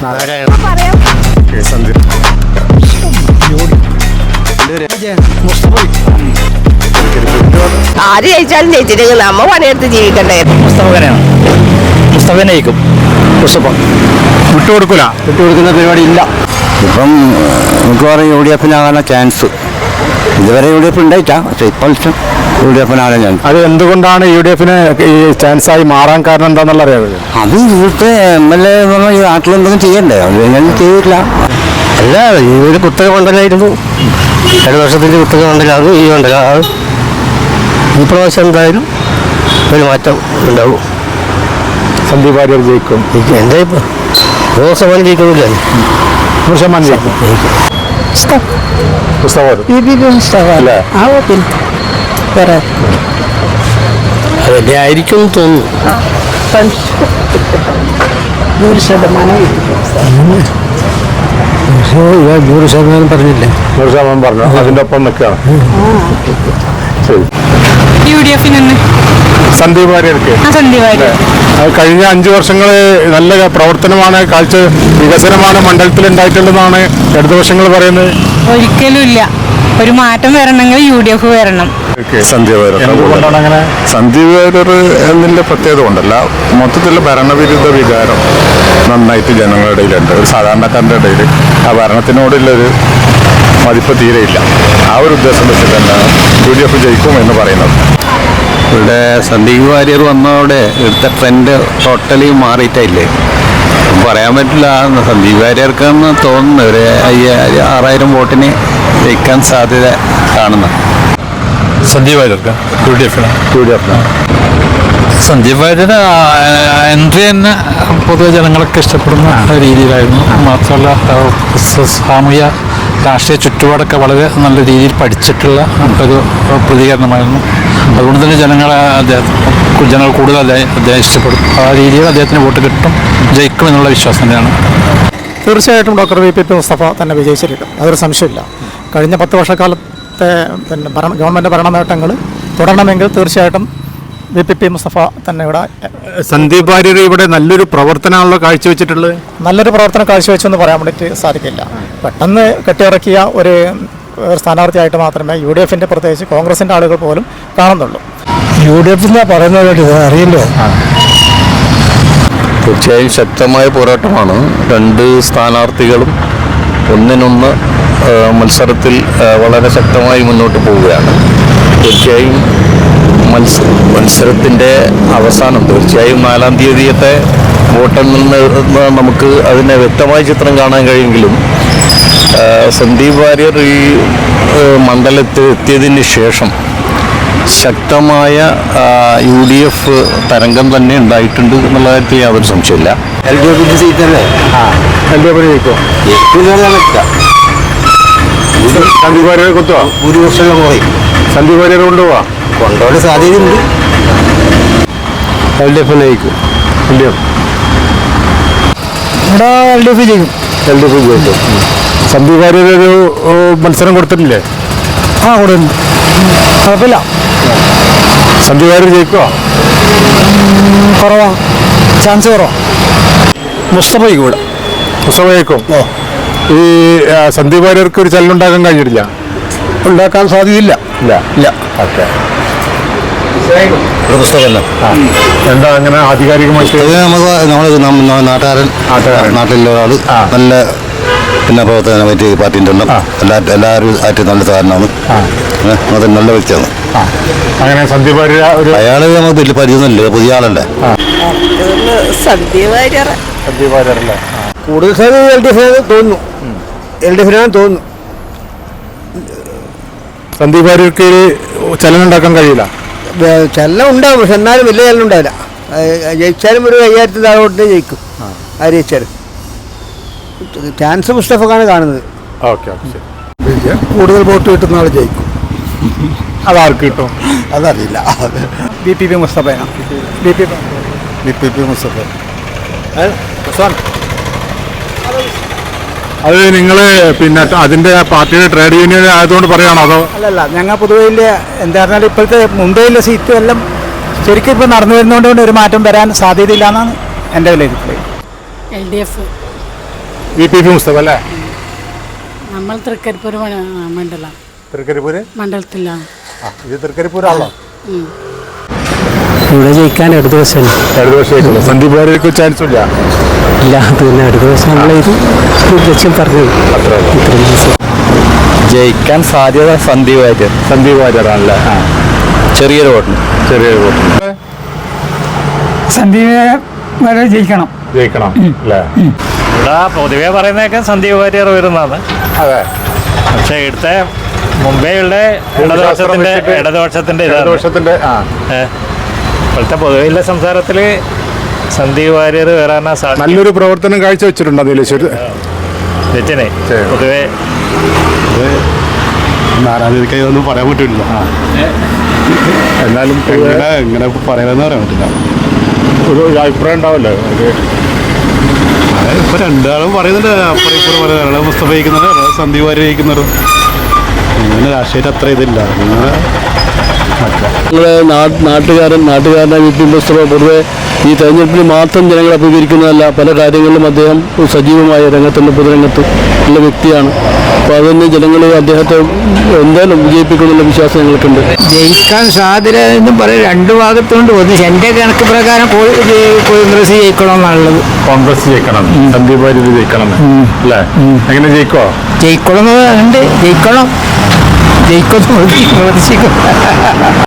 ആര് ജയിച്ചാലും ജയിച്ചില്ലെങ്കിൽ നമ്മ പണിയെടുത്ത് ജീവിക്കണ്ടേ. മുസ്തഫനെ ജയിക്കും. വിട്ടുകൊടുക്കുന്ന പരിപാടി ഇല്ല. ഇപ്പം മിക്കവാറും UDF-നാകാനുള്ള ചാൻസ്. ഇതുവരെ UDF ഉണ്ടായിട്ടാ, പക്ഷെ ഇപ്പോൾ UDF-നാകാൻ ചാൻസ്. അത് എന്തുകൊണ്ടാണ് UDF-ന് ഈ ചാൻസായി മാറാൻ കാരണം എന്താണെന്നുള്ള അറിയാമല്ലോ. അത് ഇവിടുത്തെ MLA ഈ നാട്ടിലെന്തെങ്കിലും ചെയ്യണ്ടേ, അത് ചെയ്തില്ല. അല്ല, ഈ ഒരു കുത്തക മണ്ഡലമായിരുന്നു. 2 വർഷത്തിൻ്റെ കുത്തക മണ്ഡലമാണ് ഈ മണ്ഡലം. അത് ഈ പ്രാവശ്യം എന്തായാലും ഒരു മാറ്റം ഉണ്ടാവും. സന്ദീപ് വാര്യർ ജയിക്കും. എന്താ ഇപ്പോൾ 100% ജയിക്കുന്നില്ല. 100% ജയിക്കും. അതല്ലേ ആയിരിക്കും തോന്നുന്നു. 100% പറഞ്ഞില്ലേ? 100% പറഞ്ഞു. അതിൻ്റെ ഒപ്പം നിൽക്കുകയാണ്. ശരി. സന്ദീപ് വാര്യർക്ക് കഴിഞ്ഞ 5 വർഷങ്ങൾ നല്ല പ്രവർത്തനമാണ്, കാഴ്ച വികസനമാണ് മണ്ഡലത്തിൽ ഉണ്ടായിട്ടുള്ളതാണ് ഇടതുപക്ഷങ്ങൾ പറയുന്നത്. ഒരിക്കലും ഇല്ല. ഒരു മാറ്റം വരണമെങ്കിൽ UDF വരണം. സന്ദീപ് വാര്യർ എന്നതിൻ്റെ പ്രത്യേകത കൊണ്ടല്ല, മൊത്തത്തിലുള്ള ഭരണവിരുദ്ധ വികാരം നന്നായിട്ട് ജനങ്ങളുടെ ഇടയിലുണ്ട്. ഒരു സാധാരണക്കാരൻ്റെ ഇടയിൽ ആ ഭരണത്തിനോടുള്ളൊരു മതിപ്പ് തീരെയില്ല. ആ ഒരു ഉദ്ദേശം വെച്ച് തന്നെയാണ് UDF ജയിക്കും എന്ന് പറയുന്നത്. ഇവിടെ സന്ദീപ് വാര്യർ വന്നതോടെ ഇവിടുത്തെ ട്രെൻഡ് ടോട്ടലി മാറിയിട്ടില്ലേ. പറയാൻ പറ്റില്ല. സന്ദീപ് വാര്യർക്കെന്ന് തോന്നുന്നു ഒരു 6,000 വോട്ടിന് ജയിക്കാൻ സാധ്യത കാണുന്നു. സന്ദീപ് വാര്യർക്ക് UDF. സന്ദീപ് വാര്യര് എൻട്രി തന്നെ പൊതുവെ ജനങ്ങളൊക്കെ ഇഷ്ടപ്പെടുന്ന രീതിയിലായിരുന്നു. മാത്രമല്ല സാമൂഹ്യ രാഷ്ട്രീയ ചുറ്റുപാടൊക്കെ വളരെ നല്ല രീതിയിൽ പഠിച്ചിട്ടുള്ള ഒരു പ്രതികരണമായിരുന്നു. അതുകൊണ്ട് തന്നെ ജനങ്ങൾ കൂടുതൽ അദ്ദേഹം ഇഷ്ടപ്പെടും. ആ രീതിയിൽ അദ്ദേഹത്തിന് വോട്ട് കിട്ടും, ജയിക്കും എന്നുള്ള വിശ്വാസം തന്നെയാണ്. തീർച്ചയായിട്ടും ഡോക്ടർ VPP മുസ്തഫ തന്നെ വിജയിച്ചിരിക്കും, അതൊരു സംശയമില്ല. കഴിഞ്ഞ 10 വർഷക്കാലത്തെ ഗവൺമെൻറ് ഭരണ നേട്ടങ്ങൾ തുടരണമെങ്കിൽ തീർച്ചയായിട്ടും VPP മുസ്തഫ തന്നെ ഇവിടെ. സന്ദീപ് വാര്യർ ഇവിടെ നല്ലൊരു പ്രവർത്തനമാണല്ലോ കാഴ്ചവെച്ചിട്ടുള്ളത്. നല്ലൊരു പ്രവർത്തനം കാഴ്ചവെച്ചെന്ന് പറയാൻ വേണ്ടിയിട്ട് സാധിക്കില്ല. പെട്ടെന്ന് കെട്ടിയിറക്കിയ ഒരു സ്ഥാനാർത്ഥിയായിട്ട് മാത്രമേ UDF-ൻ്റെ പ്രത്യേകിച്ച് കോൺഗ്രസിൻ്റെ ആളുകൾ പോലും കാണുന്നുള്ളൂ. UDF പറയുന്നത് അറിയില്ലോ. തീർച്ചയായും ശക്തമായ പോരാട്ടമാണ്. 2 സ്ഥാനാർത്ഥികളും ഒന്നിനൊന്ന് മത്സരത്തിൽ വളരെ ശക്തമായി മുന്നോട്ട് പോവുകയാണ്. തീർച്ചയായും മത്സരത്തിൻ്റെ അവസാനം തീർച്ചയായും 4-ാം തീയതിയത്തെ വോട്ടിൽ നിന്ന് നമുക്ക് അതിനെ വ്യക്തമായ ചിത്രം കാണാൻ കഴിയുമെങ്കിലും സന്ദീപ് വാര്യർ ഈ മണ്ഡലത്തിൽ എത്തിയതിന് ശേഷം ശക്തമായ UDF തരംഗം തന്നെ ഉണ്ടായിട്ടുണ്ട് എന്നുള്ള കാര്യത്തിൽ യാതൊരു സംശയമില്ല. LDF സീറ്റല്ലേ? സന്ദീപ് വാര്യർ കൊത്തുവാ? ഭൂരിപക്ഷം പോയി. സന്ദീപ് വാര്യർ കൊണ്ടുപോകാൻ സാധ്യതയുണ്ട്. LDF ജയിക്കും. LDF ജയിക്കും. സന്ദീപ് വാര്യർ ഒരു മത്സരം കൊടുത്തിട്ടില്ലേ? കൊടുക്കുന്നു. കുഴപ്പമില്ല. സന്ദീപ് വാര്യർ ജയിക്കുമോ? കുറവാ, ചാൻസ് കുറവാ. മുസ്തഫ ജയിക്കും. ഈ സന്ദീപ് വാര്യർക്ക് ഒരു ചലനുണ്ടാക്കാൻ കഴിഞ്ഞിട്ടില്ല? ഉണ്ടാക്കാൻ സാധ്യതയില്ല. ഇല്ല. ഓക്കെ. എന്താ അങ്ങനെ ആധികാരികമായിട്ട്? നമ്മൾ നാട്ടിലുള്ള ഒരാൾ നല്ല പ്രവർത്തനം പറ്റി പാർട്ടിൻ്റെ എല്ലാവരും ആയിട്ട് നല്ല സാധനമാണ്. അത് നല്ല വ്യക്തിയാണ്. അങ്ങനെ സന്ദീപ് വാര്യർ അയാള് നമുക്ക് വലിയ പരിചയമൊന്നുമില്ല, പുതിയ ആളല്ലേ. സന്ദീപ് വാര്യറല്ലേ കൂടുതൽ സാധ്യത LDF-നാണ് തോന്നുന്നു. സന്ദീപ് വാര്യർക്ക് ചലനം ഉണ്ടാക്കാൻ കഴിയില്ല. ചലനം ഉണ്ടാവും, പക്ഷെ എന്നാലും വലിയ ചലനം ഉണ്ടാവില്ല. ജയിച്ചാലും ഒരു 5000 താഴോട്ട് ജയിക്കും. ആര് ജയിച്ചാലും ചാൻസ് മുസ്തഫക്കാണ് കാണുന്നത്. കൂടുതൽ വോട്ട് കിട്ടുന്ന ആൾ ജയിക്കും. അതാർക്ക് കിട്ടും അതറിയില്ല. VPP മുസ്തഫയാണ്. VPP മുസ്തഫ. അത് നിങ്ങൾ പിന്നെ അതിൻ്റെ പാർട്ടിയുടെ ട്രേഡ് യൂണിയൻ ആയതുകൊണ്ട് പറയുകയാണോ അതോ? അല്ലല്ല, ഞങ്ങൾ പൊതുവെ എന്താ പറഞ്ഞാൽ ഇപ്പോഴത്തെ മുംബൈയിലെ സീറ്റും എല്ലാം ശരിക്കും ഇപ്പോൾ നടന്നു വരുന്നതുകൊണ്ട് ഒരു മാറ്റം വരാൻ സാധ്യതയില്ല എന്നാണ് എൻ്റെ വിലയിരുത്തൽ. LDF VPP മുസ്തഫ അല്ലേ? നമ്മൾ തൃക്കരിപ്പൂർ മണ്ഡലം തൃക്കരിപ്പൂര് മണ്ഡലത്തിലാണ്. ഇത് തൃക്കരിപ്പൂരാണല്ലോ. ഇവിടെ ജയിക്കാൻ അടുത്ത ദിവസം ഇടതുപക്ഷമായിട്ടുള്ള സന്ദീപ് വാര്യർക്ക് ചാൻസ് ഇല്ല. ഇല്ല, പിന്നെ അടുത്ത ദിവസം നമ്മളൊരു ലക്ഷ്യം പറഞ്ഞു. ജയിക്കാൻ സാധ്യത സന്ദീപ് വാര്യരാണല്ലേ? ചെറിയൊരു വോട്ടിന്. സന്ദീപ് വരെ ജയിക്കണം അല്ലേ? ഇവിടെ പൊതുവെ പറയുന്നതൊക്കെ സന്ദീപ് വാര്യർ വരുന്നതാണ്. അതെ. പക്ഷെ ഇവിടുത്തെ മുംബൈയുടെ ഇടതുപക്ഷത്തിന്റെ ഇപ്പോഴത്തെ പൊതുവെയുള്ള സംസാരത്തിൽ സന്ദീപ് വാര്യർ വരാനാ സാധ്യത. നല്ലൊരു പ്രവർത്തനം കാഴ്ചവെച്ചിട്ടുണ്ട് നീലേശ്വരത്ത്. പൊതുവെ ഒന്നും പറയാൻ പറ്റില്ല. എന്നാലും എങ്ങനെ പറയാമെന്ന് പറയാൻ പറ്റില്ല. ഒരു അഭിപ്രായം ഉണ്ടാവല്ലോ. ഇപ്പൊ രണ്ടാളും പറയുന്നുണ്ട്, അപ്പുറം ഇപ്പുറം പറയുന്നത്. മുസ്തഫ ജയിക്കുന്നത്, സന്ദീപ് വാര്യർ ജയിക്കുന്നത്. അങ്ങനെ രാഷ്ട്രീയത്തിൽ അത്ര ഇതില്ല. നാട്ടുകാരനെ VP മുസ്തഫ പൊതുവെ ഈ തെരഞ്ഞെടുപ്പിൽ മാത്രം ജനങ്ങളെ അഭിമുഖീകരിക്കുന്നതല്ല, പല കാര്യങ്ങളിലും അദ്ദേഹം സജീവമായ രംഗത്തുള്ള പൊതുരംഗത്ത് ഉള്ള വ്യക്തിയാണ്. അപ്പോൾ അതുതന്നെ ജനങ്ങൾ അദ്ദേഹത്തെ എന്തായാലും വിജയിപ്പിക്കുന്നുള്ള വിശ്വാസം ഞങ്ങൾക്കുണ്ട്. ജയിക്കാൻ സാധ്യത എന്നും പറയും. രണ്ട് ഭാഗത്തുകൊണ്ട് ഒന്ന് എൻ്റെ കണക്ക് പ്രകാരം കോൺഗ്രസ് ജയിക്കണമെന്നുള്ളത്. കോൺഗ്രസ് ജയിക്കണം, സന്ദീപ് വാര്യർ ജയിക്കണം അല്ലേ? എങ്ങനെ ജയിക്കണമെന്നുണ്ട്. ജയിക്കണം.